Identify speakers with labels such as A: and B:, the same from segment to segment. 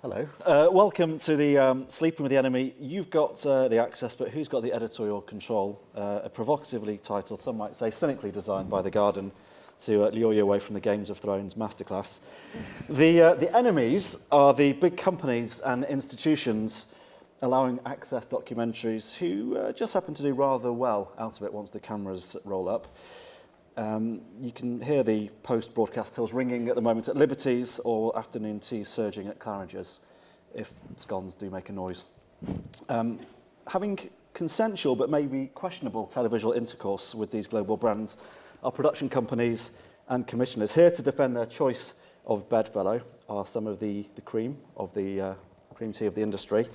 A: Hello. Welcome to the Sleeping with the Enemy. You've got the access, but who's got the editorial control? A provocatively titled, some might say cynically designed by The Guardian to lure you away from the Games of Thrones masterclass. The enemies are the big companies and institutions allowing access documentaries who just happen to do rather well out of it once the cameras roll up. You can hear the post-broadcast tills ringing at the moment at Liberty's or afternoon tea surging at Claridge's, if scones do make a noise. Having consensual but maybe questionable televisual intercourse with these global brands, our production companies and commissioners here to defend their choice of bedfellow are some of the cream of the cream tea of the industry.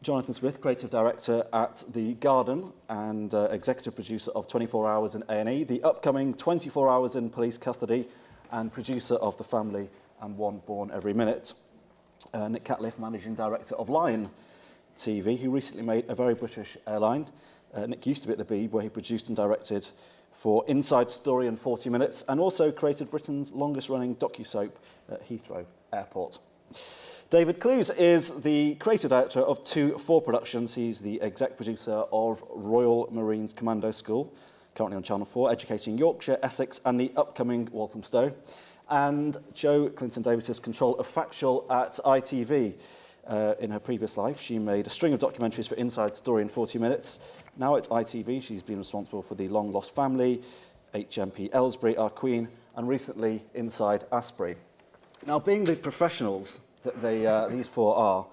A: Jonathan Smith, Creative Director at The Garden and Executive Producer of 24 Hours in A&E, the upcoming 24 Hours in Police Custody and producer of The Family and One Born Every Minute. Nick Catliff, Managing Director of Lion TV, who recently made a very British airline. Nick used to be at the Beeb, where he produced and directed for Inside Story and 40 Minutes, and also created Britain's longest-running docu-soap at Heathrow Airport. David Clues is the creative director of 2-4 Productions. He's the exec producer of Royal Marines Commando School, currently on Channel 4, educating Yorkshire, Essex and the upcoming Walthamstow. And Jo Clinton-Davis's control of Factual at ITV. In her previous life, she made a string of documentaries for Inside Story in 40 Minutes. Now at ITV, she's been responsible for The Long Lost Family, HMP Aylesbury, Our Queen, and recently Inside Asprey. Now, being the professionals that these four are,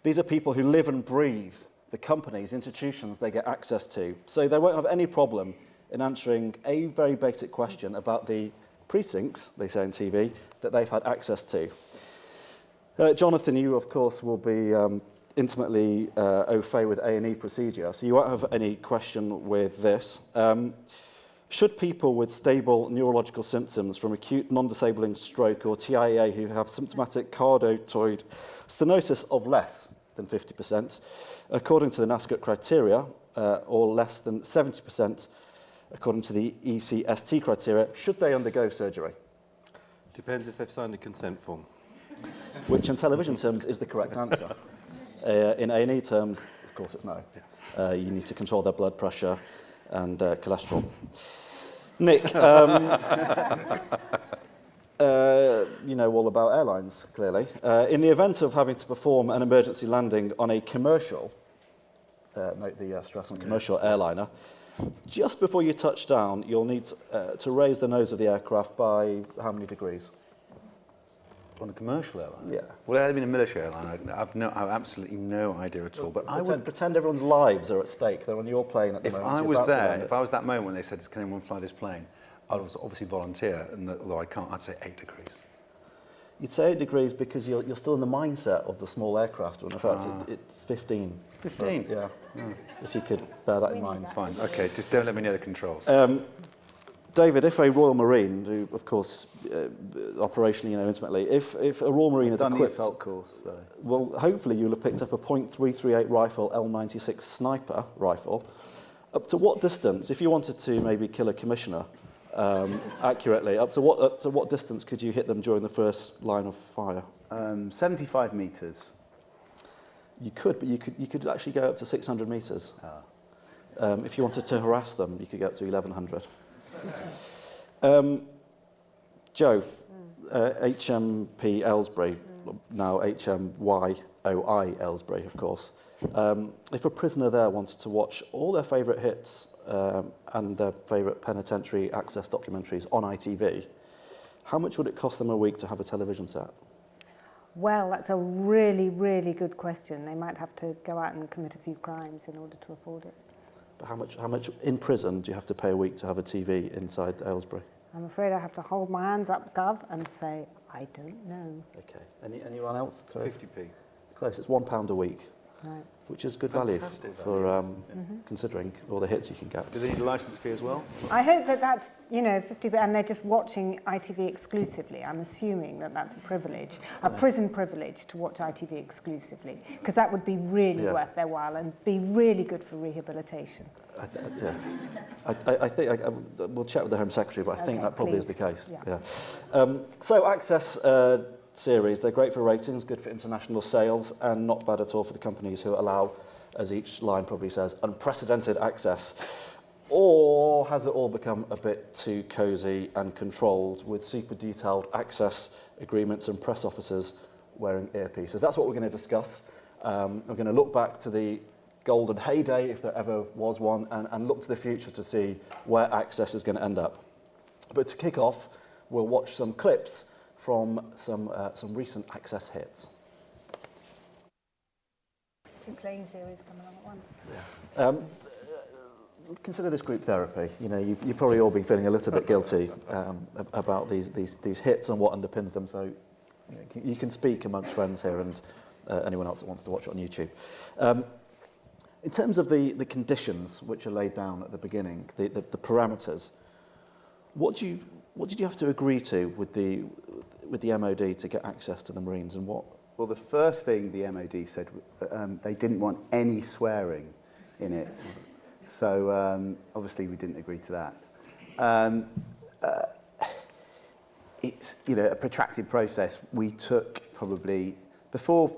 A: these are people who live and breathe the companies, institutions they get access to. So they won't have any problem in answering a very basic question about the precincts, they say on TV, that they've had access to. Jonathan, you, of course, will be intimately au fait with A&E procedure, so you won't have any question with this. Should people with stable neurological symptoms from acute non-disabling stroke or TIA who have symptomatic carotid stenosis of less than 50%, according to the NASCT criteria, or less than 70%, according to the ECST criteria, should they undergo surgery?
B: Depends if they've signed a consent form.
A: Which in television terms is the correct answer. In A&E terms, of course it's no. You need to control their blood pressure and cholesterol. Nick, you know all about airlines, clearly. In the event of having to perform an emergency landing on a commercial, note the stress on commercial airliner, just before you touch down, you'll need to raise the nose of the aircraft by how many degrees?
C: On a commercial airline?
A: Yeah.
C: Well, it had been a military airline. I've absolutely no idea at all. But
A: pretend everyone's lives are at stake. They're on your plane at the moment.
C: If I was there, if I was that moment when they said, "Can anyone fly this plane?" I'd obviously volunteer. And although I can't, I'd say 8 degrees.
A: You'd say 8 degrees because you're still in the mindset of the small aircraft. When in fact, it's 15.
C: 15.
A: Yeah. If you could bear that in mind.
C: It's fine. Okay. Just don't let me know the controls.
A: David, if a Royal Marine, who of course operationally you know intimately, if a Royal Marine is
D: done
A: equipped,
D: the assault course, so.
A: well, hopefully you'll have picked up a .338 rifle, L96 sniper rifle. Up to what distance, if you wanted to maybe kill a commissioner accurately, up to what distance could you hit them during the first line of fire?
D: 75 metres.
A: You could, but you could actually go up to 600 metres. If you wanted to harass them, you could go up to 1100. Jo, HMP Aylesbury, now HMYOI Aylesbury, of course. If a prisoner there wanted to watch all their favourite hits and their favourite penitentiary access documentaries on ITV, how much would it cost them a week to have a television set?
E: Well, that's a really, really good question. They might have to go out and commit a few crimes in order to afford it.
A: But how much in prison do you have to pay a week to have a TV inside Aylesbury?
E: I'm afraid I have to hold my hands up, Gov, and say, I don't know.
A: Okay. Anyone else?
B: 50p.
A: Close. It's £1 a week.
E: Right.
A: Which is good
B: Fantastic
A: value for considering all the hits you can get.
C: Do they need a licence fee as well?
E: I hope that's, 50, and they're just watching ITV exclusively. I'm assuming that that's a privilege, a prison privilege to watch ITV exclusively, because that would be really worth their while and be really good for rehabilitation.
A: I think we'll chat with the Home Secretary, but I think that probably is the case.
E: Yeah.
A: So access series. They're great for ratings, good for international sales, and not bad at all for the companies who allow, as each line probably says, unprecedented access. Or has it all become a bit too cosy and controlled with super detailed access agreements and press officers wearing earpieces? That's what we're going to discuss. We're going to look back to the golden heyday, if there ever was one, and look to the future to see where access is going to end up. But to kick off, we'll watch some clips from some recent access hits.
E: 2 playing series coming on at once.
A: Consider this group therapy. You know, you've probably all been feeling a little bit guilty about these hits and what underpins them. So you can speak amongst friends here and anyone else that wants to watch it on YouTube. In terms of the conditions which are laid down at the beginning, the parameters, what did you have to agree to with the MOD to get access to the Marines, and what?
D: Well, the first thing the MOD said, they didn't want any swearing in it. So obviously we didn't agree to that. It's a protracted process. We took probably, before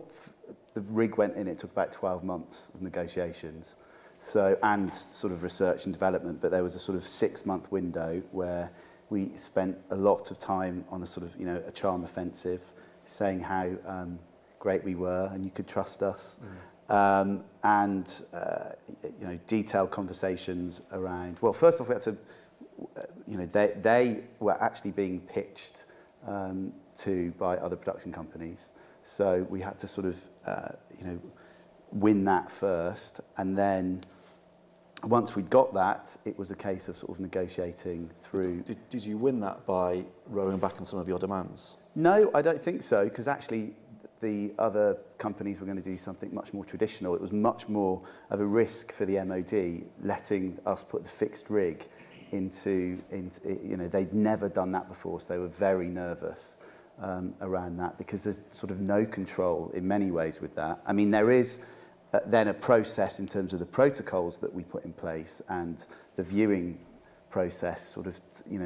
D: the rig went in, it took about 12 months of negotiations. So, and sort of research and development, but there was a sort of 6-month window where we spent a lot of time on a sort of, a charm offensive, saying how great we were and you could trust us. Detailed conversations around, well, first off, we had to, they were actually being pitched to by other production companies. So we had to sort of, win that first. And then once we'd got that, it was a case of sort of negotiating through.
A: Did you win that by rowing back on some of your demands?
D: No, I don't think so, because actually the other companies were going to do something much more traditional. It was much more of a risk for the MOD letting us put the fixed rig into they'd never done that before, so they were very nervous around that, because there's sort of no control in many ways with that. I mean, there is then a process in terms of the protocols that we put in place and the viewing process sort of,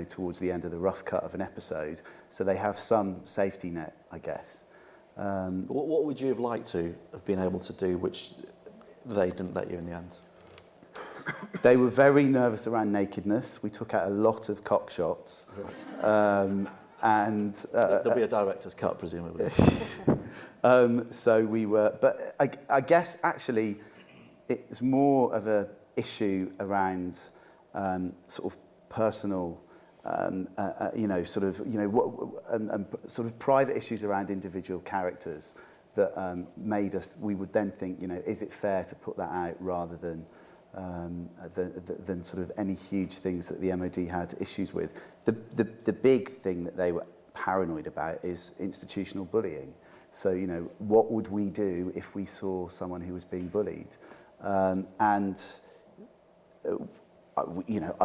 D: towards the end of the rough cut of an episode. So they have some safety net, I guess.
A: What would you have liked to have been able to do, which they didn't let you in the end?
D: They were very nervous around nakedness. We took out a lot of cock shots. And
A: there'll be a director's cut, presumably.
D: So we were, but I guess actually it's more of a issue around sort of personal, sort of private issues around individual characters that made us. We would then think, is it fair to put that out rather than sort of any huge things that the MOD had issues with. The big thing that they were paranoid about is institutional bullying. So, what would we do if we saw someone who was being bullied?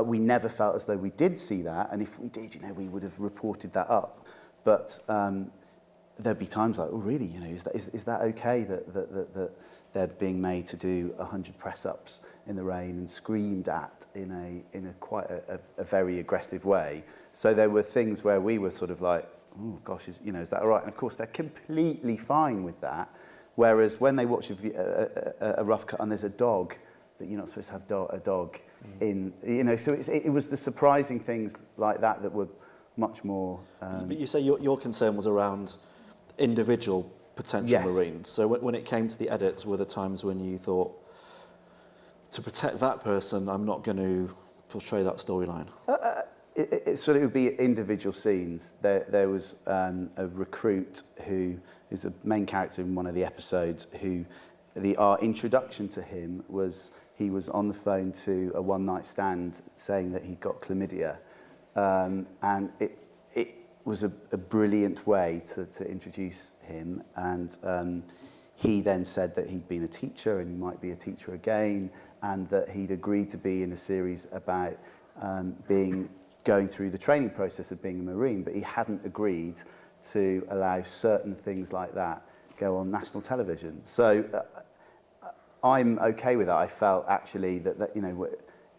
D: We never felt as though we did see that, and if we did, we would have reported that up. But there'd be times like, oh, really, is that okay that they're being made to do 100 press-ups in the rain and screamed at in a quite a very aggressive way? So there were things where we were sort of like, oh gosh, is that all right? And of course they're completely fine with that. Whereas when they watch a rough cut and there's a dog that you're not supposed to have a dog in, so it was the surprising things like that that were much more.
A: But you say your concern was around individual potential
D: Yes. Marines.
A: So when it came to the edits, were there times when you thought, to protect that person, I'm not going to portray that storyline?
D: So it would be individual scenes. There was a recruit who is a main character in one of the episodes who, our introduction to him was, he was on the phone to a one-night stand saying that he'd got chlamydia. And it was a brilliant way to introduce him. And he then said that he'd been a teacher and he might be a teacher again, and that he'd agreed to be in a series about going through the training process of being a Marine, but he hadn't agreed to allow certain things like that go on national television. So I'm okay with that. I felt actually that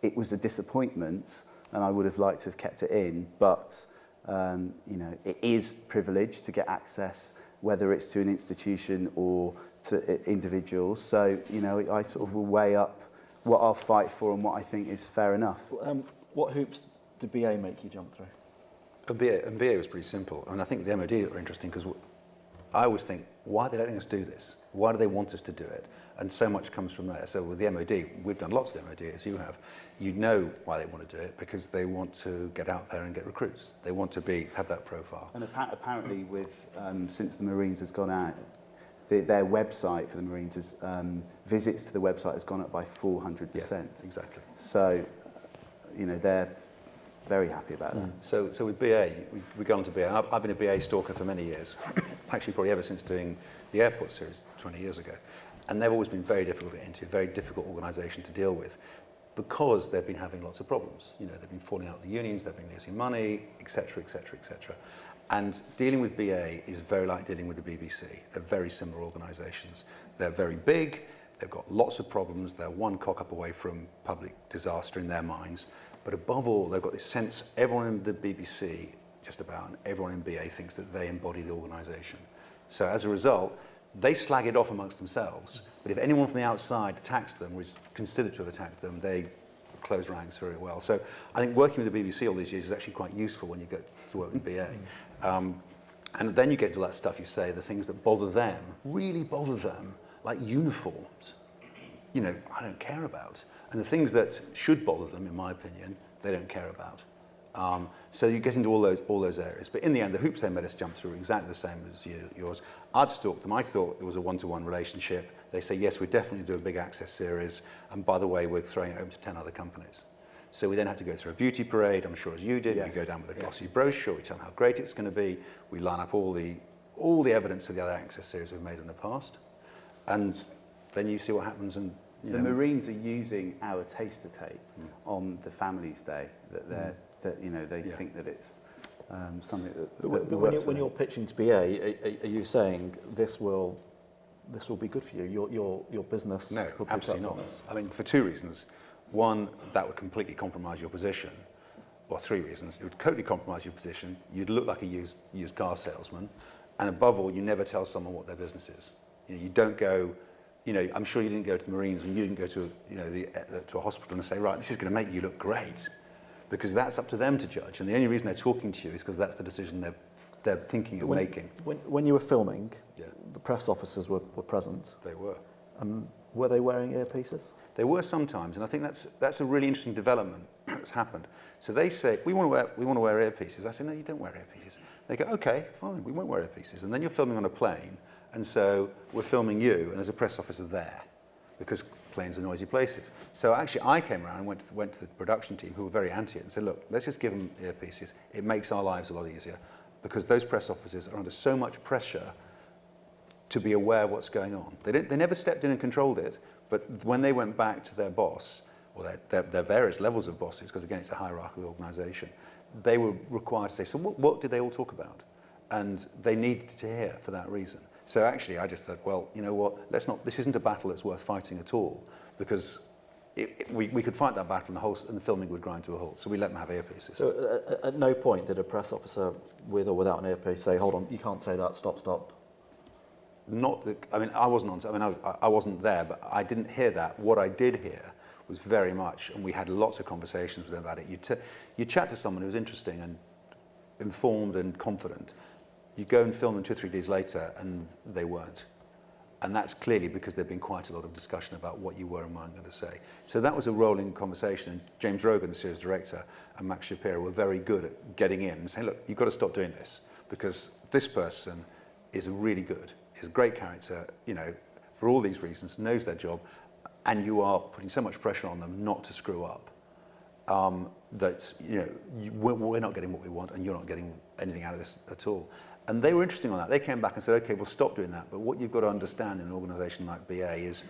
D: it was a disappointment, and I would have liked to have kept it in, but You know, it is privileged to get access, whether it's to an institution or to individuals. So, you know, I sort of will weigh up what I'll fight for and what I think is fair enough.
A: What hoops did BA make you jump through?
C: And BA was pretty simple. I mean, I think the MOD are interesting because I always think, why are they letting us do this? Why do they want us to do it? And so much comes from there. So with the MOD, we've done lots of the MOD, as you have. You know why they want to do it, because they want to get out there and get recruits. They want to have that profile.
D: And apparently, with since the Marines has gone out, their website for the Marines has visits to the website has gone up by 400%.
C: Yeah, exactly.
D: So, you know, they're very happy about that.
C: So with BA, we got on to BA. I've been a BA stalker for many years, actually probably ever since doing the airport series 20 years ago. And they've always been very difficult to get into, very difficult organisation to deal with, because they've been having lots of problems. You know, they've been falling out with the unions, they've been losing money, etc., etc., etc. And dealing with BA is very like dealing with the BBC. They're very similar organisations. They're very big, they've got lots of problems, they're one cock up away from public disaster in their minds. But above all, they've got this sense, everyone in the BBC, just about, and everyone in BA thinks that they embody the organisation. So as a result, they slag it off amongst themselves, but if anyone from the outside attacks them, or is considered to have attacked them, they close ranks very well. So I think working with the BBC all these years is actually quite useful when you get to work with BA. And then you get to that stuff you say, the things that bother them, really bother them, like uniforms, you know, I don't care about. And the things that should bother them, in my opinion, they don't care about. So you get into all those areas. But in the end, the hoops they made us jump through are exactly the same as yours. I'd stalked them. I thought it was a one-to-one relationship. They say, yes, we definitely do a big access series. And by the way, we're throwing it home to 10 other companies. So we then had to go through a beauty parade, I'm sure as you did. Yes. We go down with a glossy brochure. We tell them how great it's going to be. We line up all the evidence of the other access series we've made in the past. And then you see what happens. And
D: the Marines are using our taster tape on the Families Day. They think that it's something that works for
A: when you're pitching to BA, are you saying this will be good for you? Your business?
C: No, absolutely not. I mean, for two reasons. One, that would completely compromise your position. Or three reasons. It would totally compromise your position. You'd look like a used car salesman. And above all, you never tell someone what their business is. You don't go. I'm sure you didn't go to the Marines and you didn't go to to a hospital and say, right, this is going to make you look great, because that's up to them to judge. And the only reason they're talking to you is because that's the decision they're thinking of making.
A: When you were filming, the press officers were present.
C: They were.
A: Were they wearing earpieces?
C: They were sometimes, and I think that's a really interesting development that's happened. So they say, we want to wear earpieces. I say, no, you don't wear earpieces. They go, okay, fine, we won't wear earpieces. And then you're filming on a plane. And so we're filming you, and there's a press officer there, because planes are noisy places. So actually, I came around and went to the production team, who were very anti it, and said, look, let's just give them earpieces. It makes our lives a lot easier, because those press officers are under so much pressure to be aware of what's going on. They never stepped in and controlled it, but when they went back to their boss, or their various levels of bosses, because again, it's a hierarchical organisation, they were required to say, so what did they all talk about? And they needed to hear for that reason. So actually, I just said, well, you know what, this isn't a battle that's worth fighting at all, because we could fight that battle and the filming would grind to a halt, so we let them have earpieces.
A: So at no point did a press officer with or without an earpiece say, hold on, you can't say that, stop.
C: I wasn't there, but I didn't hear that. What I did hear was very much, and we had lots of conversations with them about it. You chat to someone who's interesting and informed and confident. You go and film them 2 or 3 days later, and they weren't. And that's clearly because there'd been quite a lot of discussion about what you were and weren't going to say. So that was a rolling conversation. And James Rogan, the series director, and Max Shapiro were very good at getting in and saying, look, you've got to stop doing this, because this person is really good, is a great character, for all these reasons, knows their job, and you are putting so much pressure on them not to screw up. That we're not getting what we want, and you're not getting anything out of this at all. And they were interesting on that. They came back and said, okay, we'll stop doing that. But what you've got to understand in an organisation like BA is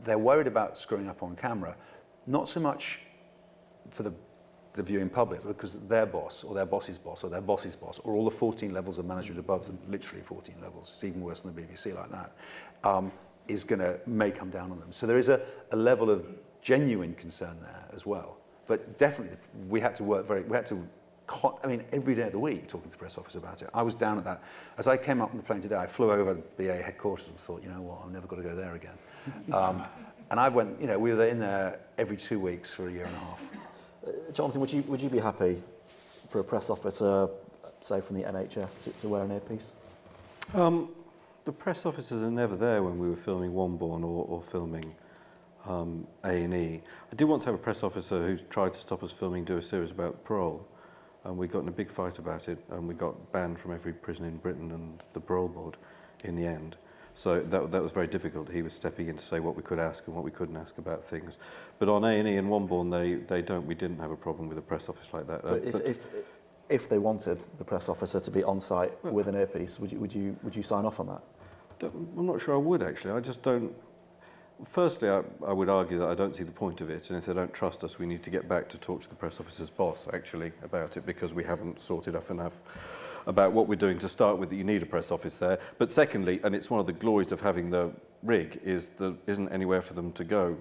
C: they're worried about screwing up on camera, not so much for the viewing public, because their boss, or their boss's boss, or their boss's boss, or all the 14 levels of management above them, literally 14 levels, it's even worse than the BBC like that, may come down on them. So there is a level of genuine concern there as well. But definitely, we had to I mean, every day of the week talking to the press office about it. I was down at that. As I came up on the plane today, I flew over the BA headquarters and thought, you know what, I've never got to go there again. And I went, you know, we were in there every 2 weeks for a year and a half.
A: Jonathan, would you be happy for a press officer, say from the NHS, to wear an earpiece?
B: The press officers are never there when we were filming Womborne or filming A&E. I did once have a press officer who tried to stop us filming Do a Series about parole, and we got in a big fight about it, and we got banned from every prison in Britain and the parole board in the end. So that was very difficult. He was stepping in to say what we could ask and what we couldn't ask about things. But on A&E and Womborne, we didn't have a problem with a press office like that.
A: But if they wanted the press officer to be on site with an earpiece, would you sign off on that?
B: I'm not sure I would, actually. I just don't. Firstly, I would argue that I don't see the point of it, and if they don't trust us, we need to get back to talk to the press officer's boss, actually, about it, because we haven't sorted enough about what we're doing to start with, that you need a press office there. But secondly, and it's one of the glories of having the rig, is there isn't anywhere for them to go.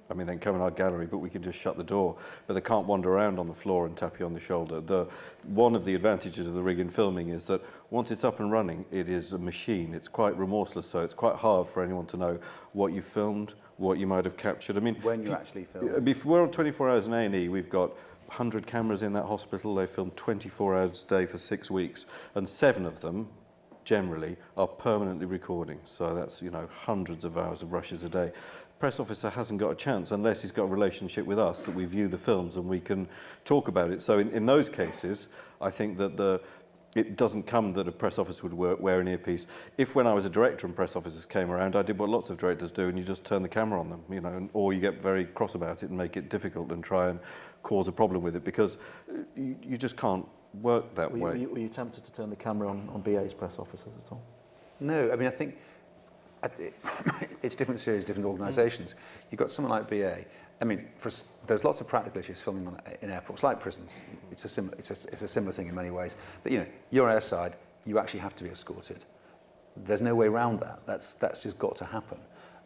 B: I mean, they can come in our gallery, but we can just shut the door. But they can't wander around on the floor and tap you on the shoulder. One of the advantages of the rig in filming is that once it's up and running, it is a machine. It's quite remorseless, so it's quite hard for anyone to know what you filmed, what you might have captured. I mean,
D: When you actually film.
B: If we're on 24 hours in A&E, we've got 100 cameras in that hospital. They film 24 hours a day for 6 weeks, and 7 of them generally are permanently recording. So that's, you know, hundreds of hours of rushes a day. Press officer hasn't got a chance unless he's got a relationship with us, that we view the films and we can talk about it. So in those cases, I think that it doesn't come that a press officer would wear an earpiece. If when I was a director and press officers came around, I did what lots of directors do, and you just turn the camera on them, you know, or you get very cross about it and make it difficult and try and cause a problem with it, because you just can't work that way.
A: Were you tempted to turn the camera on BA's press officers at all?
C: No, I mean, I think it's different series, different organisations. You've got someone like BA. I mean, there's lots of practical issues filming in airports, like prisons. It's a similar thing in many ways. That, you know, you're airside, you actually have to be escorted. There's no way around that. That's just got to happen.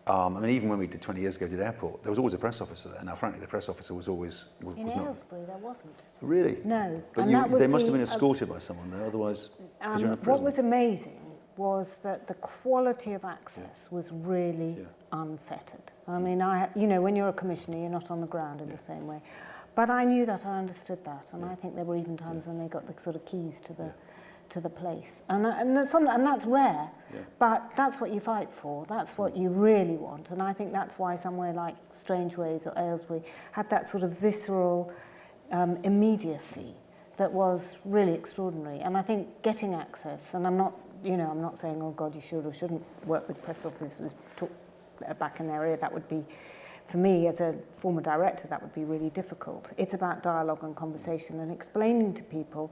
C: I mean, even when we did 20 years ago, did airport, there was always a press officer there. Now, frankly, the press officer was always
E: In
C: not.
E: Aylesbury, there wasn't.
C: Really?
E: No.
C: But they must have been escorted by someone there, otherwise, because you're in a prison.
E: What was amazing was that the quality of access was really unfettered. I mean, you know, when you're a commissioner, you're not on the ground in the same way. But I knew that, I understood that, and I think there were even times when they got the sort of keys to the place. And that's rare, but that's what you fight for. That's what you really want. And I think that's why somewhere like Strangeways or Aylesbury had that sort of visceral immediacy that was really extraordinary. And I think getting access, and I'm not saying, oh God, you should or shouldn't work with press officers back in their area. That would be, for me as a former director, that would be really difficult. It's about dialogue and conversation and explaining to people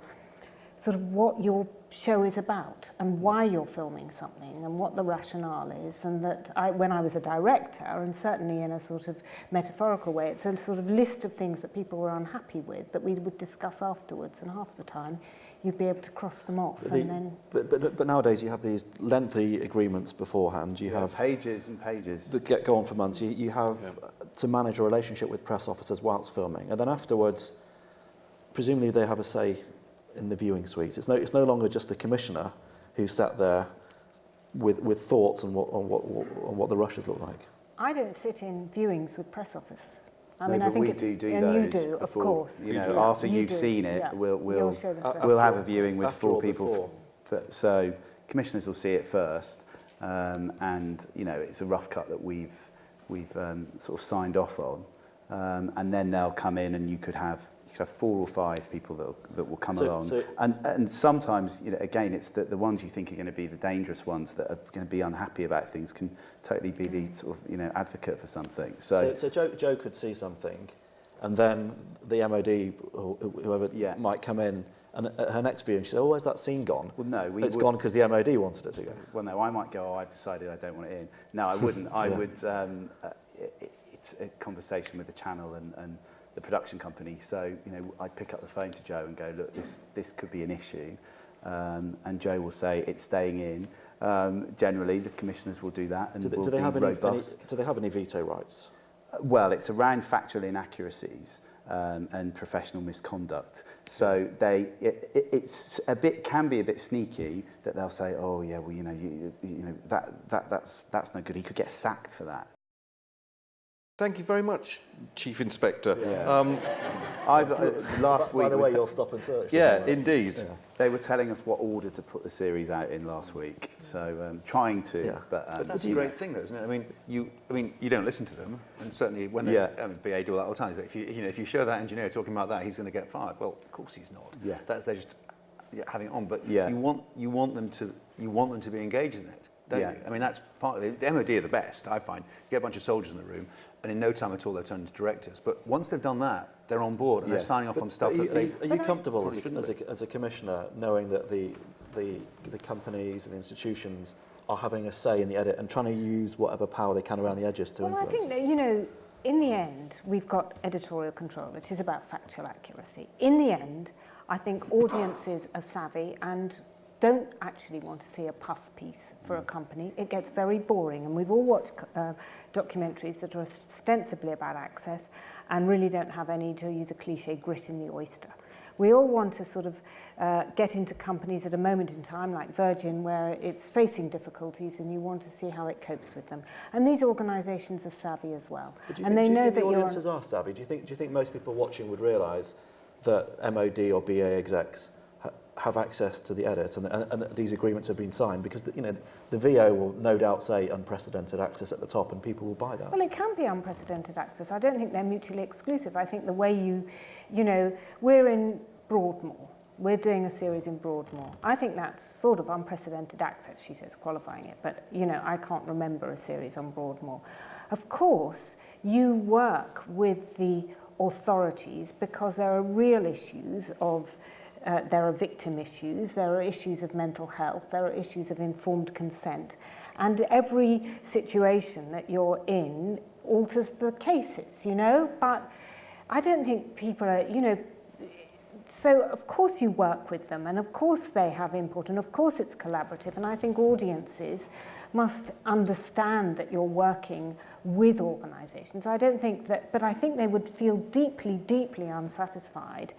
E: sort of what your show is about and why you're filming something and what the rationale is. And that when I was a director, and certainly in a sort of metaphorical way, it's a sort of list of things that people were unhappy with that we would discuss afterwards, and half the time you'd be able to cross them off.
A: But nowadays you have these lengthy agreements beforehand. You have
D: pages and pages
A: that go on for months. You have to manage a relationship with press officers whilst filming, and then afterwards, presumably they have a say in the viewing suite. It's no longer just the commissioner who sat there with thoughts on what the rushes look like.
E: I don't sit in viewings with press officers. I
D: mean,
E: I think
D: we do
E: and
D: those
E: you do, of
D: before,
E: course.
D: You know, after you've seen it, we'll have a viewing with 4 people. So commissioners will see it first, and you know, it's a rough cut that we've sort of signed off on, and then they'll come in, and you could have 4 or 5 people that will come along. And sometimes, you know, again, it's the ones you think are going to be the dangerous ones that are going to be unhappy about things can totally be the sort of, you know, advocate for something. So
A: Joe could see something, and then the MOD or whoever might come in, and at her next viewing she said, "Oh, where's that scene gone?"
D: Well, no,
A: it's gone because the MOD wanted it to go.
D: Well, no, I might go, "Oh, I've decided I don't want it in." No, I wouldn't. I would. It's a conversation with the channel and the production company. So, you know, I'd pick up the phone to Joe and go, "Look, this could be an issue," and Joe will say it's staying in. Generally, the commissioners will do that, and
A: do they have any veto rights?
D: Well, it's around factual inaccuracies and professional misconduct. So it's a bit, can be a bit sneaky that they'll say, oh yeah, well, you know, that's no good. He could get sacked for that.
B: Thank you very much, Chief Inspector.
D: Yeah. Last week.
A: By the way, you'll stop and search.
B: Yeah, indeed.
A: Yeah.
D: They were telling us what order to put the series out in last week, so trying to.
A: Yeah.
C: But that's a great thing, though, isn't it? I mean, you don't listen to them, and certainly when they BA do that all the time. If you show that engineer talking about that, he's going to get fired. Well, of course he's not.
D: Yes.
C: They're just having it on, but
D: Yeah.
C: you want them to be engaged in it, don't you? I mean, that's part of it. The MOD are the best, I find. You get a bunch of soldiers in the room, and in no time at all they're turned into directors. But once they've done that, they're on board and they're signing off on stuff that they.
A: Are you comfortable as a commissioner knowing that the companies and the institutions are having a say in the edit and trying to use whatever power they can around the edges to influence?
E: I think that, you know, in the end, we've got editorial control, which is about factual accuracy. In the end, I think audiences are savvy and don't actually want to see a puff piece for a company. It gets very boring, and we've all watched documentaries that are ostensibly about access and really don't have any, to use a cliche, grit in the oyster. We all want to sort of get into companies at a moment in time, like Virgin, where it's facing difficulties and you want to see how it copes with them. And these organisations are savvy as well.
A: And they know that the audiences are savvy. Do you think most people watching would realise that MOD or BA execs have access to the edit and these agreements have been signed? Because the VO will no doubt say unprecedented access at the top, and people will buy that.
E: Well, it can be unprecedented access. I don't think they're mutually exclusive. I think the way you know, we're in Broadmoor. We're doing a series in Broadmoor. I think that's sort of unprecedented access, she says, qualifying it. But, you know, I can't remember a series on Broadmoor. Of course, you work with the authorities because there are real issues of there are victim issues, there are issues of mental health, there are issues of informed consent. And every situation that you're in alters the cases, you know? But I don't think people are, you know, so of course you work with them, and of course they have input, and of course it's collaborative, and I think audiences must understand that you're working with organisations. I don't think that, but I think they would feel deeply, deeply unsatisfied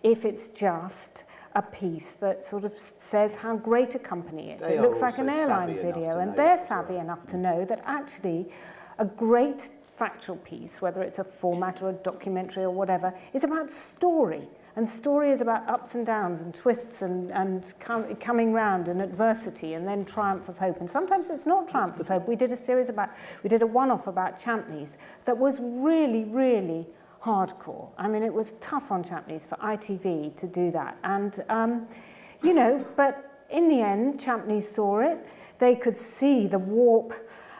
E: if it's just a piece that sort of says how great a company is. It looks like an airline video, and they're savvy enough to know that actually a great factual piece, whether it's a format or a documentary or whatever, is about story. And story is about ups and downs and twists and coming round and adversity and then triumph of hope. And sometimes it's not triumph of hope. We did a one-off about Champneys that was really, really hardcore. I mean, it was tough on Champneys for ITV to do that. And, you know, but in the end, Champneys saw it. They could see the warp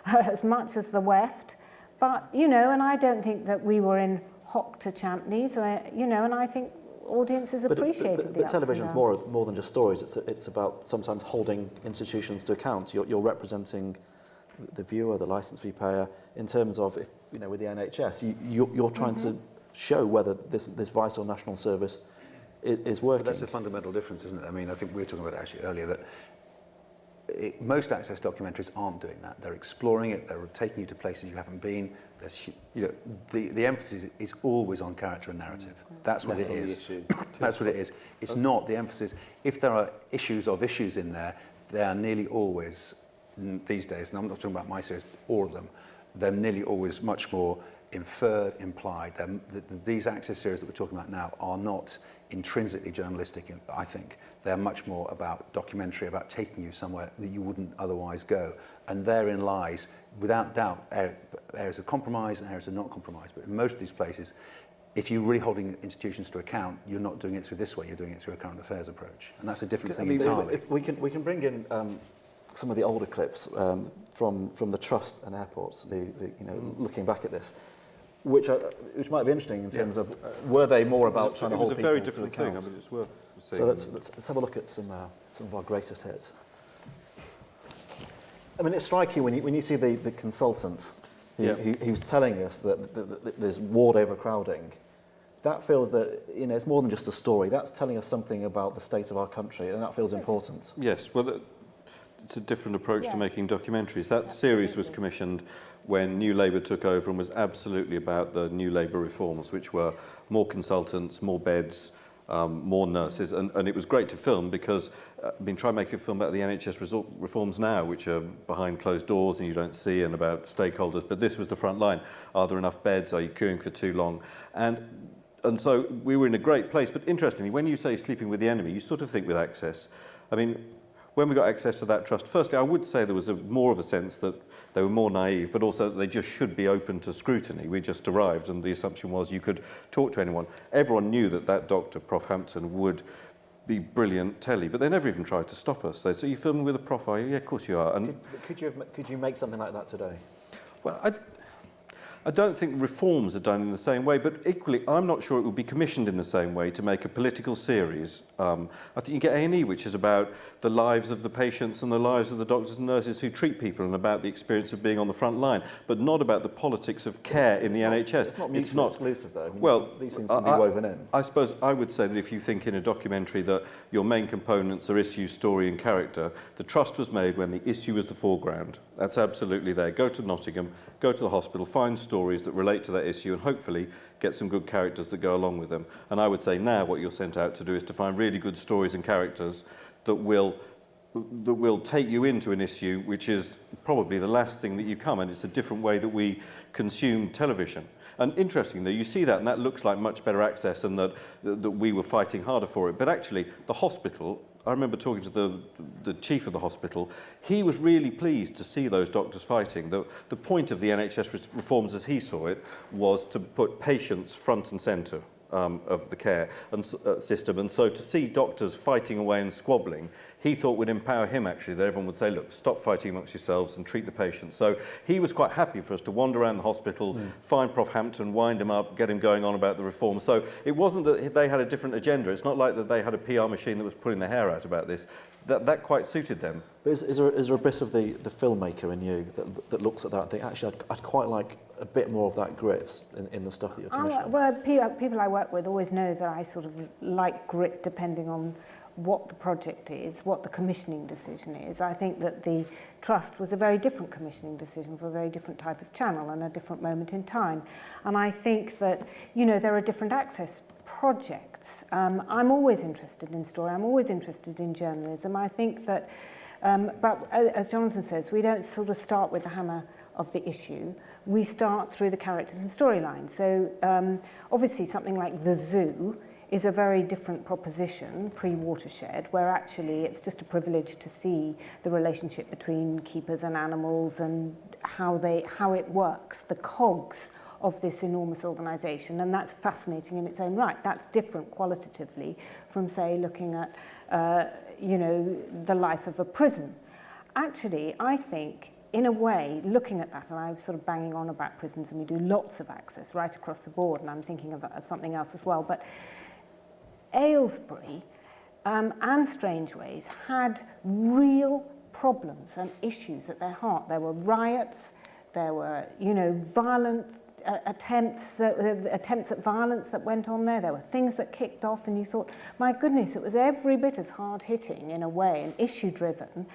E: as much as the weft. But, you know, and I don't think that we were in hock to Champneys, you know, and I think audiences appreciated
A: but television's more than just stories. It's about sometimes holding institutions to account. You're representing the viewer, the licence fee payer, in terms of, if, you know, with the NHS, you're trying to show whether this vital national service is working.
C: But that's a fundamental difference, isn't it? I mean, I think we were talking about it actually earlier, that most access documentaries aren't doing that. They're exploring it, they're taking you to places you haven't been. There's, you know, the emphasis is always on character and narrative. That's what it is. That's what it is. It's not the emphasis. If there are issues in there, they are nearly always, these days, and I'm not talking about my series, all of them, they're nearly always much more inferred, implied. These access series that we're talking about now are not intrinsically journalistic, I think. They're much more about documentary, about taking you somewhere that you wouldn't otherwise go. And therein lies, without doubt, areas of compromise and areas of not compromise. But in most of these places, if you're really holding institutions to account, you're not doing it through this way, you're doing it through a current affairs approach. And that's a different thing entirely.
A: We can bring in some of the older clips from the trust and airports, looking back at this, which might be interesting in terms of were they more about trying to hold people to account.
B: It was a very different thing. I mean, it's worth seeing.
A: So let's have a look at some of our greatest hits. I mean, it's striking when you see the consultant he was telling us that there's ward overcrowding. That feels that, you know, it's more than just a story. That's telling us something about the state of our country, and that feels important.
B: Yes, well, it's a different approach to
E: Yeah.
B: making documentaries. That series was
E: Absolutely.
B: commissioned when New Labour took over and was absolutely about the New Labour reforms, which were more consultants, more beds, more nurses, and it was great to film because I've been trying to make a film about the NHS reforms now, which are behind closed doors and you don't see, and about stakeholders, but this was the front line. Are there enough beds? Are you queuing for too long? And so we were in a great place, but interestingly, when you say sleeping with the enemy, you sort of think with access. I mean, when we got access to that trust, firstly, I would say there was more of a sense that they were more naive, but also that they just should be open to scrutiny. We just arrived, and the assumption was you could talk to anyone. Everyone knew that that doctor, Prof Hampton, would be brilliant telly, but they never even tried to stop us. They said, "Are you filming with a prof, are you?" "Yeah, of course you are." And
A: Could you make something like that today?
B: well, I don't think reforms are done in the same way, but equally, I'm not sure it would be commissioned in the same way to make a political series. I think you get A&E, which is about the lives of the patients and the lives of the doctors and nurses who treat people and about the experience of being on the front line, but not about the politics of care in the NHS.
A: It's not mutually exclusive, though. I mean,
B: Well,
A: these things can be woven in.
B: I suppose I would say that if you think in a documentary that your main components are issue, story and character, the trust was made when the issue was the foreground. That's absolutely there. Go to Nottingham, go to the hospital, find stories that relate to that issue and hopefully get some good characters that go along with them. And I would say now what you're sent out to do is to find really good stories and characters that will take you into an issue, which is probably the last thing that you come, and it's a different way that we consume television. And interestingly, you see that, and that looks like much better access, and that we were fighting harder for it. But actually, the hospital, I remember talking to the chief of the hospital, he was really pleased to see those doctors fighting. The point of the NHS reforms, as he saw it, was to put patients front and centre of the care and system. And so to see doctors fighting away and squabbling, he thought would empower him, actually, that everyone would say, look, stop fighting amongst yourselves and treat the patients. So he was quite happy for us to wander around the hospital, find Prof Hampton, wind him up, get him going on about the reform. So it wasn't that they had a different agenda. It's not like that they had a PR machine that was pulling their hair out about this. That quite suited them.
A: But is there a bit of the filmmaker in you that looks at that and think, actually, I'd quite like a bit more of that grit in the stuff that you're commissioning?
E: Well, people I work with always know that I sort of like grit depending on what the project is, what the commissioning decision is. I think that the Trust was a very different commissioning decision for a very different type of channel and a different moment in time. And I think that, you know, there are different access projects. I'm always interested in story. I'm always interested in journalism. I think that, but as Jonathan says, we don't sort of start with the hammer of the issue. We start through the characters and storylines. So obviously something like The Zoo is a very different proposition pre-Watershed, where actually it's just a privilege to see the relationship between keepers and animals and how it works, the cogs of this enormous organisation, and that's fascinating in its own right. That's different qualitatively from, say, looking at, you know, the life of a prison. Actually, I think, in a way, looking at that, and I'm sort of banging on about prisons, and we do lots of access right across the board, and I'm thinking of something else as well, but Aylesbury and Strangeways had real problems and issues at their heart. There were riots, there were, you know, violent attempts at violence that went on there. There were things that kicked off, and you thought, my goodness, it was every bit as hard-hitting in a way and issue-driven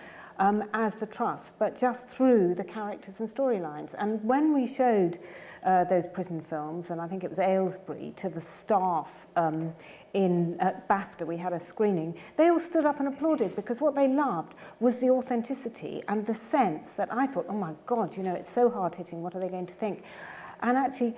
E: as the Trust, but just through the characters and storylines. And when we showed those prison films, and I think it was Aylesbury, to the staff at BAFTA, we had a screening, they all stood up and applauded, because what they loved was the authenticity and the sense that I thought, oh my God, you know, it's so hard-hitting, what are they going to think? And actually,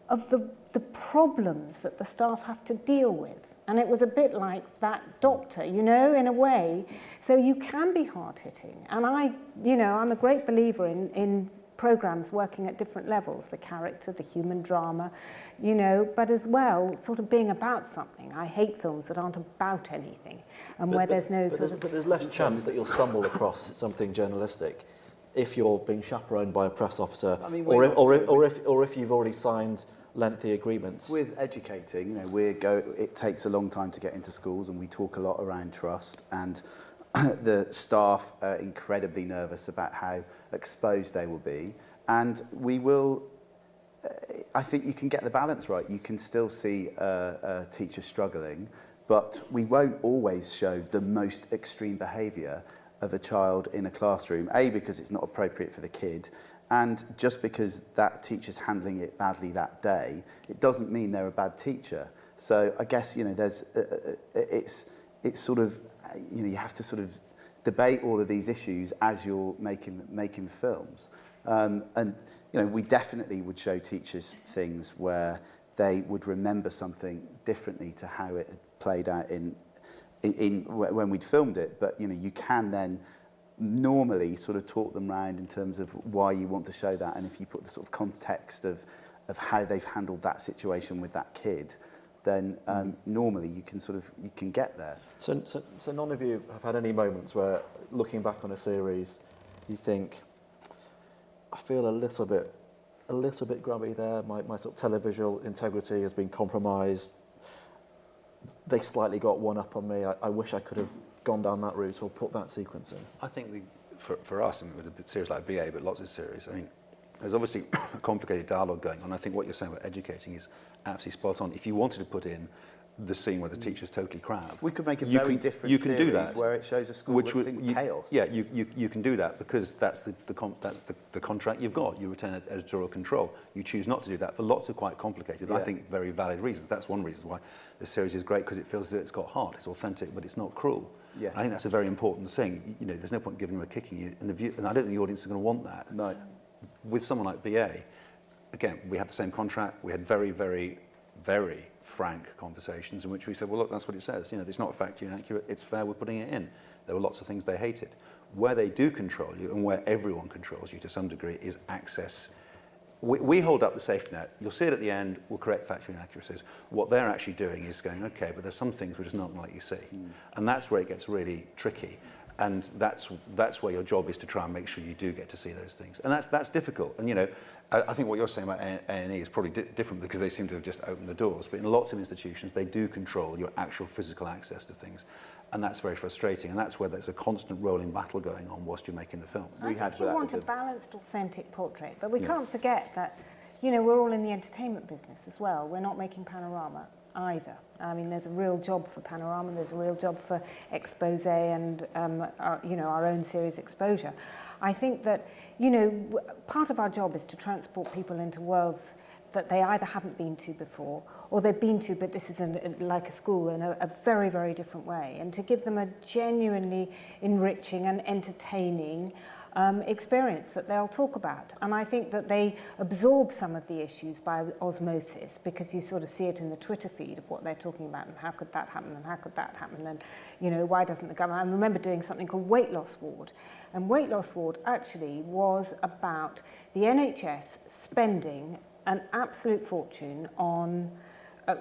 E: of the problems that the staff have to deal with. And it was a bit like that doctor, you know, in a way. So you can be hard-hitting. And I'm a great believer in programmes working at different levels, the character, the human drama, you know, but as well, sort of being about something. I hate films that aren't about anything, and where there's no sort of...
A: But there's less chance that you'll stumble across something journalistic if you're being chaperoned by a press officer, I mean, or if you've already signed lengthy agreements.
D: With educating, you know, it takes a long time to get into schools, and we talk a lot around trust, and the staff are incredibly nervous about how exposed they will be, and we will, I think you can get the balance right. You can still see a teacher struggling, but we won't always show the most extreme behaviour. of a child in a classroom, A, because it's not appropriate for the kid, and just because that teacher's handling it badly that day, it doesn't mean they're a bad teacher. So I guess, you know, there's it's sort of, you know, you have to sort of debate all of these issues as you're making the films. And, you know, we definitely would show teachers things where they would remember something differently to how it had played out in when we'd filmed it. But, you know, you can then normally sort of talk them round in terms of why you want to show that, and if you put the sort of context of how they've handled that situation with that kid, then normally you can get there.
A: So none of you have had any moments where, looking back on a series, you think, I feel a little bit grubby there. My sort of televisual integrity has been compromised. They slightly got one up on me. I wish I could have gone down that route or put that sequence in.
C: I think for us, I mean, with a series like BA, but lots of series, I mean, there's obviously a complicated dialogue going on. I think what you're saying about educating is absolutely spot on. If you wanted to put in the scene where the teacher's totally crap,
D: we could make a very different series do that, where it shows a school that's in chaos.
C: Yeah, you can do that because that's the contract you've got. You retain editorial control. You choose not to do that for lots of quite complicated, but I think very valid reasons. That's one reason why the series is great, because it feels that it's got heart, it's authentic, but it's not cruel.
D: Yeah.
C: I think that's a very important thing. You know, there's no point giving them a kicking, and I don't think the audience is going to want that.
D: No.
C: With someone like BA, again, we have the same contract. We had very, very, very frank conversations in which we said, well, look, that's what it says. You know, it's not factually inaccurate. It's fair. We're putting it in. There were lots of things they hated. Where they do control you, and where everyone controls you to some degree, is access. We hold up the safety net. You'll see it at the end. We'll correct factual inaccuracies. What they're actually doing is going, okay, but there's some things which is not like you see. And that's where it gets really tricky. And that's where your job is, to try and make sure you do get to see those things. And that's difficult. And, you know, I think what you're saying about A&E is probably different, because they seem to have just opened the doors. But in lots of institutions, they do control your actual physical access to things. And that's very frustrating. And that's where there's a constant rolling battle going on whilst you're making the film.
E: I think you want a balanced, authentic portrait. But we can't forget that, you know, we're all in the entertainment business as well. We're not making Panorama either. I mean, there's a real job for Panorama, there's a real job for Expose and, you know, our own series Exposure. I think that, you know, part of our job is to transport people into worlds that they either haven't been to before, or they've been to, but this is like a school in a very, very different way, and to give them a genuinely enriching and entertaining experience that they'll talk about. And I think that they absorb some of the issues by osmosis, because you sort of see it in the Twitter feed of what they're talking about, and how could that happen, and how could that happen, and, you know, why doesn't the government... I remember doing something called Weight Loss Ward, and Weight Loss Ward actually was about the NHS spending an absolute fortune on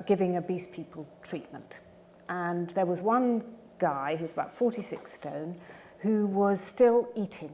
E: giving obese people treatment. And there was one guy who was about 46 stone who was still eating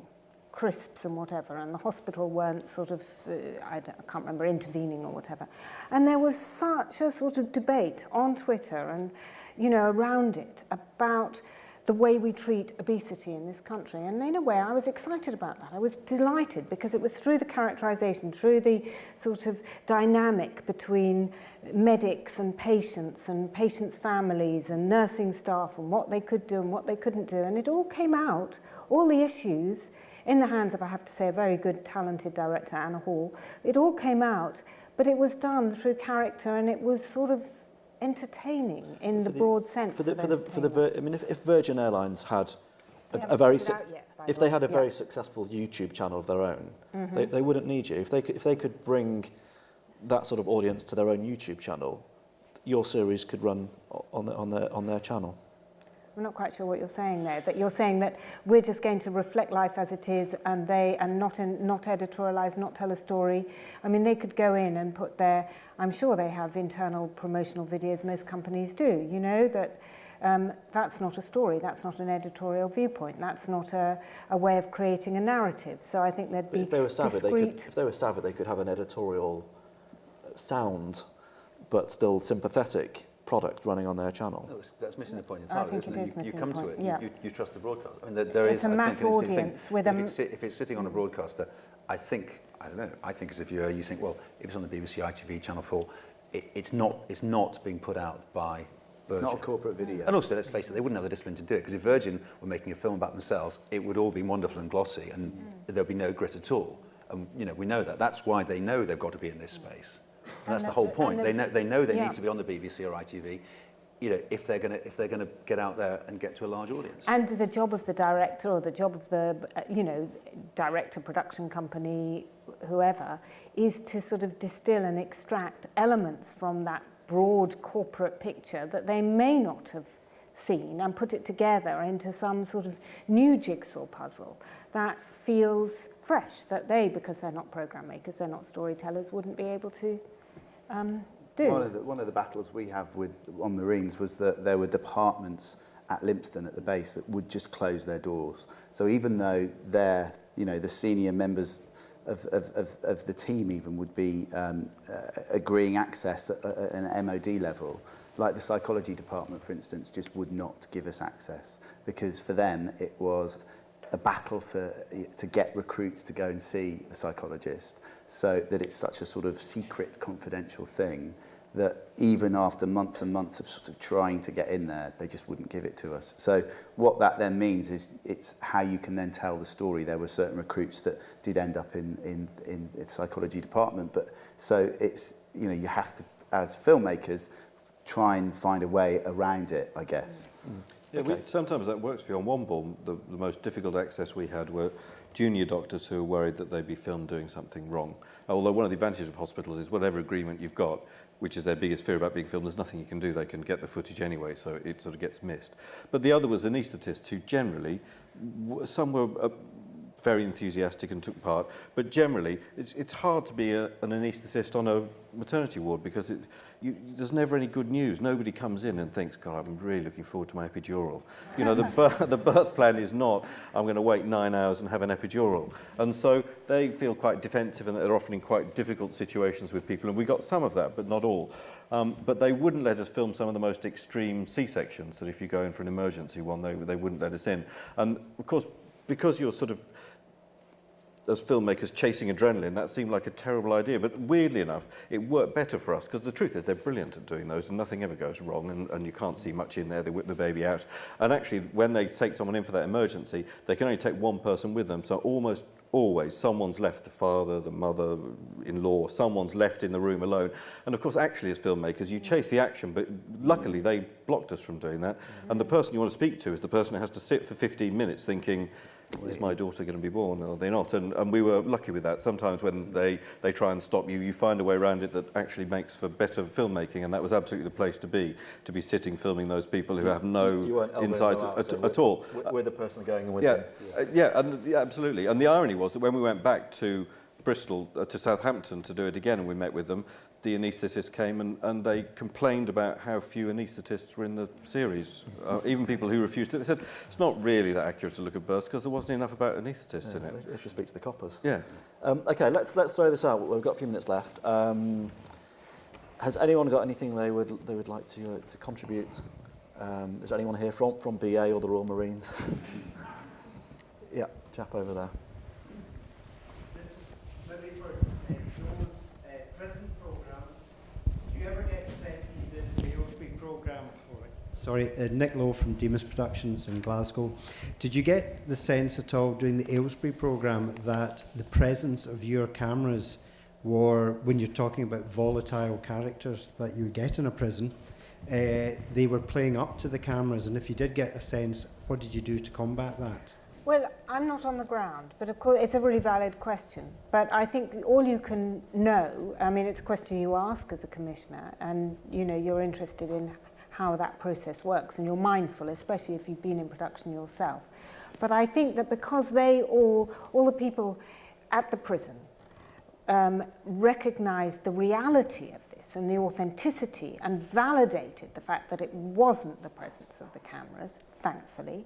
E: crisps and whatever, and the hospital weren't sort of, I can't remember, intervening or whatever. And there was such a sort of debate on Twitter and, you know, around it about the way we treat obesity in this country. And in a way, I was excited about that. I was delighted, because it was through the characterization, through the sort of dynamic between medics and patients' families and nursing staff, and what they could do and what they couldn't do. And it all came out, all the issues, in the hands of, I have to say, a very good, talented director, Anna Hall. It all came out, but it was done through character, and it was sort of entertaining in the broad sense.
A: I mean, if Virgin Airlines had a very successful YouTube channel of their own, they wouldn't need you. If they could bring that sort of audience to their own YouTube channel, your series could run on their channel.
E: I'm not quite sure what you're saying there. That you're saying that we're just going to reflect life as it is, and not editorialise, not tell a story. I mean, they could go in and put their. I'm sure they have internal promotional videos. Most companies do. You know that. That's not a story. That's not an editorial viewpoint. That's not a way of creating a narrative. So I think there'd be
A: if they were savvy,
E: discrete...
A: they could have an editorial sound, but still sympathetic product running on their channel.
C: No, that's missing the point entirely, isn't it? You come to it,
E: yeah.
C: you trust the broadcaster. I mean, there
E: it's
C: is
E: a mass audience with
C: if it's sitting on a broadcaster, I don't know, I think as a viewer, you think, well, if it's on the BBC ITV Channel 4, it's not being put out by Virgin.
D: It's not a corporate video.
C: And also, let's face it, they wouldn't have the discipline to do it, because if Virgin were making a film about themselves, it would all be wonderful and glossy, and there'd be no grit at all. And we know that. That's why they know they've got to be in this space. And that's the whole point. They know they need to be on the BBC or ITV, if they're going to get out there and get to a large audience.
E: And the job of the director, or the job of the director, production company, whoever, is to sort of distill and extract elements from that broad corporate picture that they may not have seen and put it together into some sort of new jigsaw puzzle that feels fresh, that they, because they're not program makers, they're not storytellers, wouldn't be able to do.
D: One of the battles we have on Marines was that there were departments at Lympstone at the base that would just close their doors. So even though they're, the senior members of the team even would be agreeing access at an MOD level, like the psychology department, for instance, just would not give us access, because for them it was a battle to get recruits to go and see the psychologist, so that it's such a sort of secret, confidential thing that even after months and months of sort of trying to get in there, they just wouldn't give it to us. So what that then means is it's how you can then tell the story. There were certain recruits that did end up in the psychology department, but so it's, you have to, as filmmakers, try and find a way around it, I guess.
B: Yeah, sometimes that works for you. On Womborne, the most difficult access we had were junior doctors who were worried that they'd be filmed doing something wrong. Although one of the advantages of hospitals is whatever agreement you've got, which is their biggest fear about being filmed, there's nothing you can do. They can get the footage anyway, so it sort of gets missed. But the other was anaesthetists who generally, some were very enthusiastic and took part, but generally it's hard to be an anaesthetist on a maternity ward, because there's never any good news. Nobody comes in and thinks, God, I'm really looking forward to my epidural. The birth plan is not, I'm going to wait 9 hours and have an epidural. And so they feel quite defensive, and they're often in quite difficult situations with people, and we got some of that, but not all. But they wouldn't let us film some of the most extreme C-sections, that if you go in for an emergency one, they wouldn't let us in. And of course, because you're sort of, as filmmakers, chasing adrenaline, that seemed like a terrible idea. But weirdly enough, it worked better for us, because the truth is they're brilliant at doing those, and nothing ever goes wrong, and you can't see much in there. They whip the baby out. And actually, when they take someone in for that emergency, they can only take one person with them. So almost always someone's left, the father, the mother-in-law, someone's left in the room alone. And of course, actually, as filmmakers, you chase the action, but luckily they blocked us from doing that. And the person you want to speak to is the person who has to sit for 15 minutes thinking, is my daughter going to be born, or are they not? And we were lucky with that. Sometimes when they try and stop you, you find a way around it that actually makes for better filmmaking, and that was absolutely the place to be sitting filming those people who have no insight at all.
A: We're the person going in with
B: them.
A: Yeah,
B: Absolutely. And the irony was that when we went back to Bristol, to Southampton to do it again, and we met with them, the anaesthetist came and they complained about how few anaesthetists were in the series. Even people who refused it, they said, it's not really that accurate to look at births because there wasn't enough about anaesthetists in it.
A: They should speak to the coppers.
B: Yeah.
A: Okay, let's throw this out. We've got a few minutes left. Has anyone got anything they would like to contribute? Is there anyone here from BA or the Royal Marines? Yeah, chap over there.
F: Sorry, Nick Lowe from Demas Productions in Glasgow. Did you get the sense at all during the Aylesbury programme that the presence of your cameras were, when you're talking about volatile characters that you get in a prison, they were playing up to the cameras? And if you did get a sense, what did you do to combat that?
E: Well, I'm not on the ground, but of course it's a really valid question. But I think all you can know, I mean, it's a question you ask as a commissioner, and you're interested in how that process works, and you're mindful, especially if you've been in production yourself. But I think that because all the people at the prison recognised the reality of this and the authenticity and validated the fact that it wasn't the presence of the cameras, thankfully,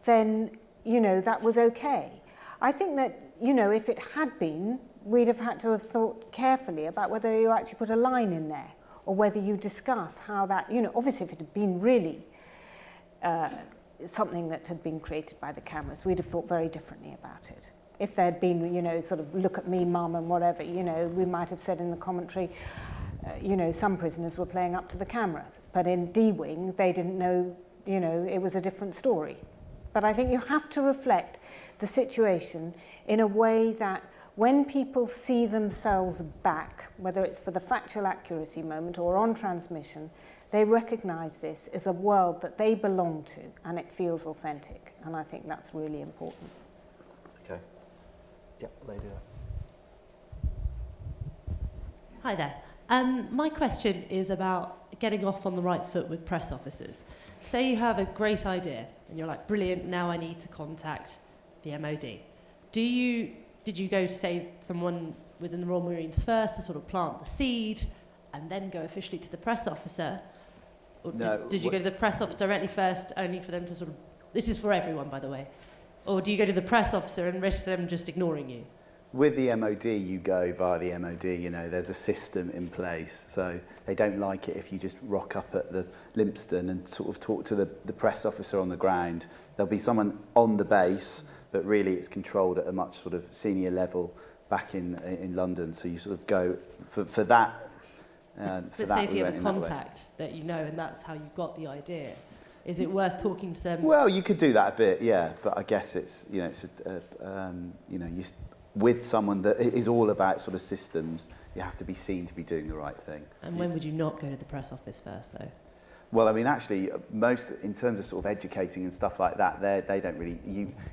E: then, that was okay. I think that, if it had been, we'd have had to have thought carefully about whether you actually put a line in there, or whether you discuss how that, obviously if it had been really something that had been created by the cameras, we'd have thought very differently about it. If there had been, sort of, look at me, mum, and whatever, we might have said in the commentary, some prisoners were playing up to the cameras. But in D-Wing, they didn't know, it was a different story. But I think you have to reflect the situation in a way that when people see themselves back, whether it's for the factual accuracy moment or on transmission, they recognise this as a world that they belong to and it feels authentic. And I think that's really important.
A: Okay. Yeah, lady there.
G: Hi there. My question is about getting off on the right foot with press officers. Say you have a great idea and you're like, brilliant, now I need to contact the MOD. Did you go to, say, someone within the Royal Marines first to sort of plant the seed and then go officially to the press officer? Or did you go to the press officer directly first, only for them to sort of... This is for everyone, by the way. Or do you go to the press officer and risk them just ignoring you?
D: With the MOD, you go via the MOD, there's a system in place. So they don't like it if you just rock up at the Lympstone and sort of talk to the press officer on the ground. There'll be someone on the base, but really it's controlled at a much sort of senior level back in London. So you sort of go for that.
G: But say if you have a contact that you know and that's how you got the idea, is it worth talking to them?
D: Well, you could do that a bit, yeah. But I guess it's with someone that is all about sort of systems, you have to be seen to be doing the right thing.
G: And when would you not go to the press office first, though?
D: Well, I mean, actually, most in terms of sort of educating and stuff like that, they don't really.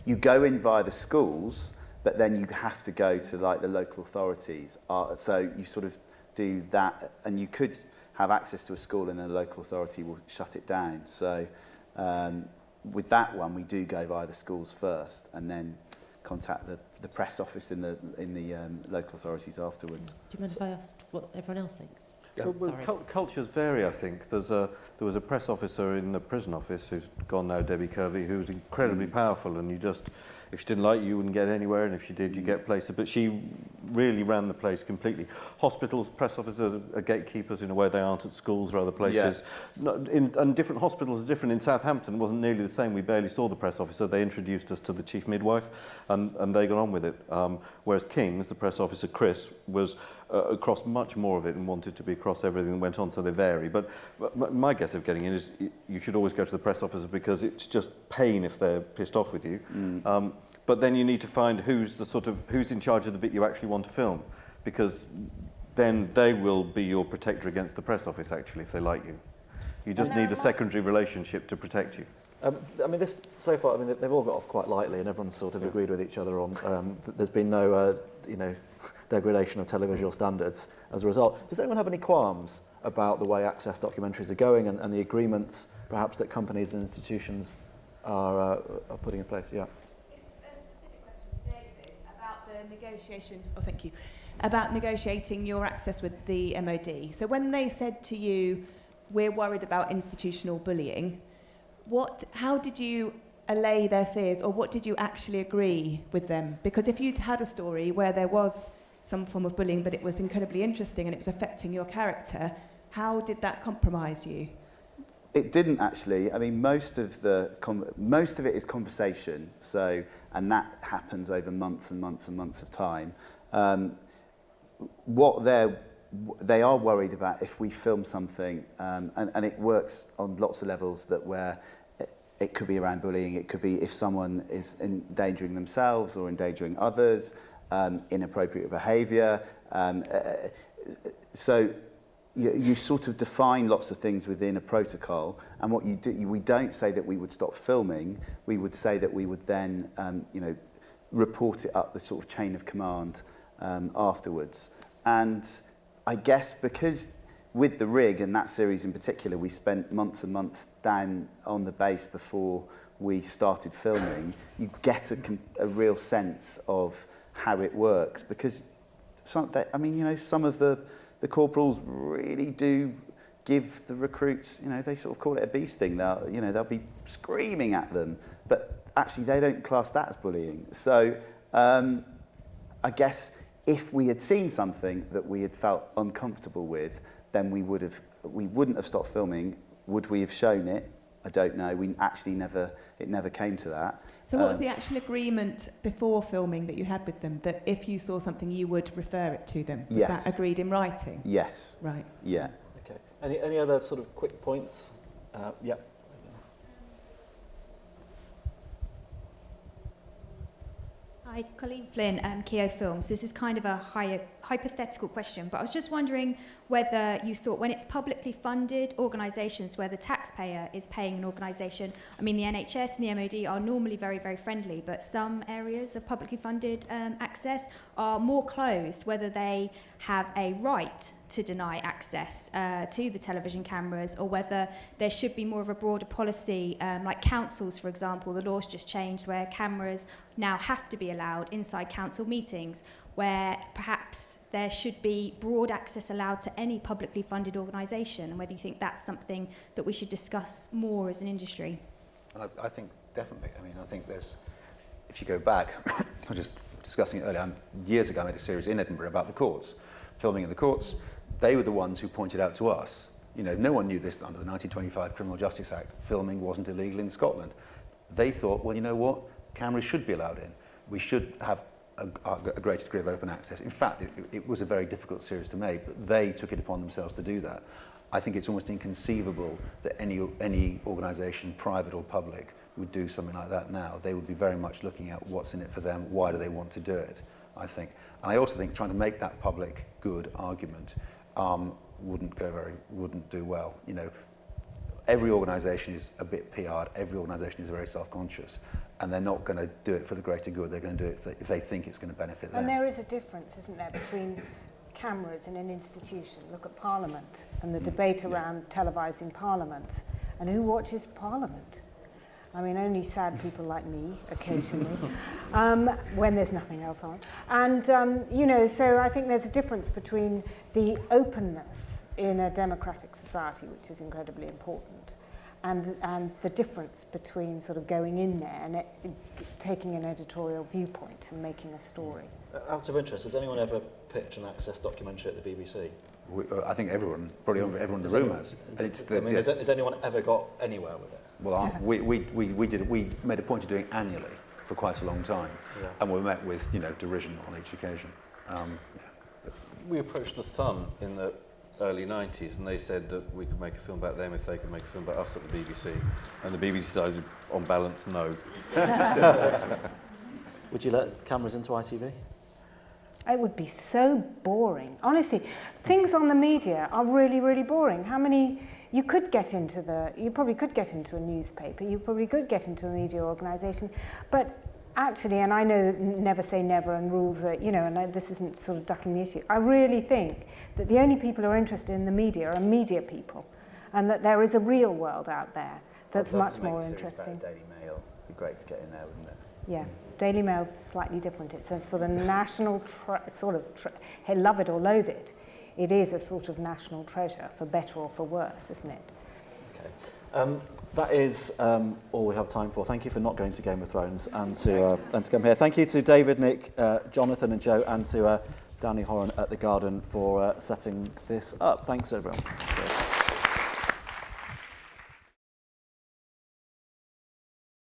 D: You go in via the schools, but then you have to go to like the local authorities. So you sort of do that, and you could have access to a school, and then the local authority will shut it down. So with that one, we do go via the schools first, and then contact the press office in the local authorities afterwards.
G: Do you mind if I ask what everyone else thinks?
B: Well, cultures vary, I think. There was a press officer in the prison office who's gone now, Debbie Kirby, who was incredibly powerful, and if she didn't like you, you wouldn't get anywhere, and if she did, you get places. But she really ran the place completely. Hospitals, press officers are gatekeepers in a way they aren't at schools or other places. Yeah. And different hospitals are different. In Southampton, it wasn't nearly the same. We barely saw the press officer. They introduced us to the chief midwife, and they got on with it. Whereas King's, the press officer, Chris, was across much more of it and wanted to be across everything that went on, so they vary. But my guess of getting in is you should always go to the press officer because it's just pain if they're pissed off with you. But then you need to find who's in charge of the bit you actually want to film, because then they will be your protector against the press office, actually, if they like you. You just need a secondary relationship to protect you.
A: So far, they've all got off quite lightly, and everyone's sort of agreed with each other on. There's been no, degradation of televisual standards as a result. Does anyone have any qualms about the way access documentaries are going and the agreements, perhaps, that companies and institutions are putting in place? Yeah.
H: It's a specific question to David about the negotiation. Oh, thank you. About negotiating your access with the MOD. So when they said to you, "We're worried about institutional bullying," how did you allay their fears, or what did you actually agree with them? Because if you'd had a story where there was some form of bullying, but it was incredibly interesting and it was affecting your character, how did that compromise you?
D: It didn't actually. I mean, most of it is conversation. So, and that happens over months and months and months of time. What they are worried about if we film something, and it works on lots of levels, that where it could be around bullying, it could be if someone is endangering themselves or endangering others, inappropriate behaviour. So you sort of define lots of things within a protocol, and what you do, we don't say that we would stop filming, we would say that we would then report it up the sort of chain of command afterwards. And I guess because with the rig and that series in particular, we spent months and months down on the base before we started filming, you get a real sense of how it works, because some of the corporals really do give the recruits, they sort of call it a bee sting. They'll be screaming at them, but actually they don't class that as bullying. So I guess if we had seen something that we had felt uncomfortable with, then we wouldn't have stopped filming. Would we have shown it? I don't know. It never came to that.
H: So what was the actual agreement before filming that you had with them, that if you saw something you would refer it to them? Was
D: Yes.
H: that agreed in writing?
D: Yes.
H: Right.
D: Yeah.
A: Okay. Any other sort of quick points? Yeah.
I: Hi, Colleen Flynn, Keo Films. This is kind of a hypothetical question, but I was just wondering whether you thought, when it's publicly funded organisations where the taxpayer is paying an organisation, I mean, the NHS and the MOD are normally very, very friendly, but some areas of publicly funded access are more closed, whether they have a right to deny access to the television cameras, or whether there should be more of a broader policy, like councils, for example. The law's just changed where cameras now have to be allowed inside council meetings, where perhaps there should be broad access allowed to any publicly funded organisation, and whether you think that's something that we should discuss more as an industry.
C: I think definitely. I mean, I think there's, if you go back, I was just discussing it earlier, years ago I made a series in Edinburgh about the courts, filming in the courts. They were the ones who pointed out to us, you know, no one knew this under the 1925 Criminal Justice Act, filming wasn't illegal in Scotland. They thought, well, you know what, cameras should be allowed in. We should have a greater degree of open access. In fact, it was a very difficult series to make, but they took it upon themselves to do that. I think it's almost inconceivable that any organisation, private or public, would do something like that now. They would be very much looking at what's in it for them, why do they want to do it, I think. And I also think trying to make that public good argument wouldn't do well. You know, every organisation is a bit PR'd, every organisation is very self-conscious, and they're not going to do it for the greater good. They're going to do it if they think it's going to benefit them.
E: And there is a difference, isn't there, between cameras in an institution. Look at Parliament and the debate around televising Parliament. And who watches Parliament? I mean, only sad people like me, occasionally, when there's nothing else on. And, you know, so I think there's a difference between the openness in a democratic society, which is incredibly important, and the difference between sort of going in there and taking an editorial viewpoint and making a story.
A: Out of interest, has anyone ever pitched an access documentary at the BBC?
C: I think probably everyone in the room has. And it's
A: has anyone ever got anywhere with it?
C: Well, we made a point of doing it annually for quite a long time, and we were met with, you know, derision on each occasion.
B: We approached The Sun in the early 90s, and they said that we could make a film about them if they could make a film about us at the BBC, and the BBC decided, on balance, no.
A: Would you let cameras into ITV?
E: It would be so boring. Honestly, things on the media are really, really boring. How many... You probably could get into a newspaper, you probably could get into a media organisation, but actually, and I know never say never and rules are, you know, and this isn't sort of ducking the issue, I really think that the only people who are interested in the media are media people, and that there is a real world out there that's much more interesting.
D: Daily Mail. It'd be great to get in there, wouldn't it?
E: Yeah, Daily Mail's slightly different. It's a sort of national, hey, love it or loathe it. It is a sort of national treasure, for better or for worse, isn't it?
A: Okay. That is all we have time for. Thank you for not going to Game of Thrones and to come here. Thank you to David, Nick, Jonathan and Joe, and to Danny Horan at The Garden for setting this up. Thanks, everyone.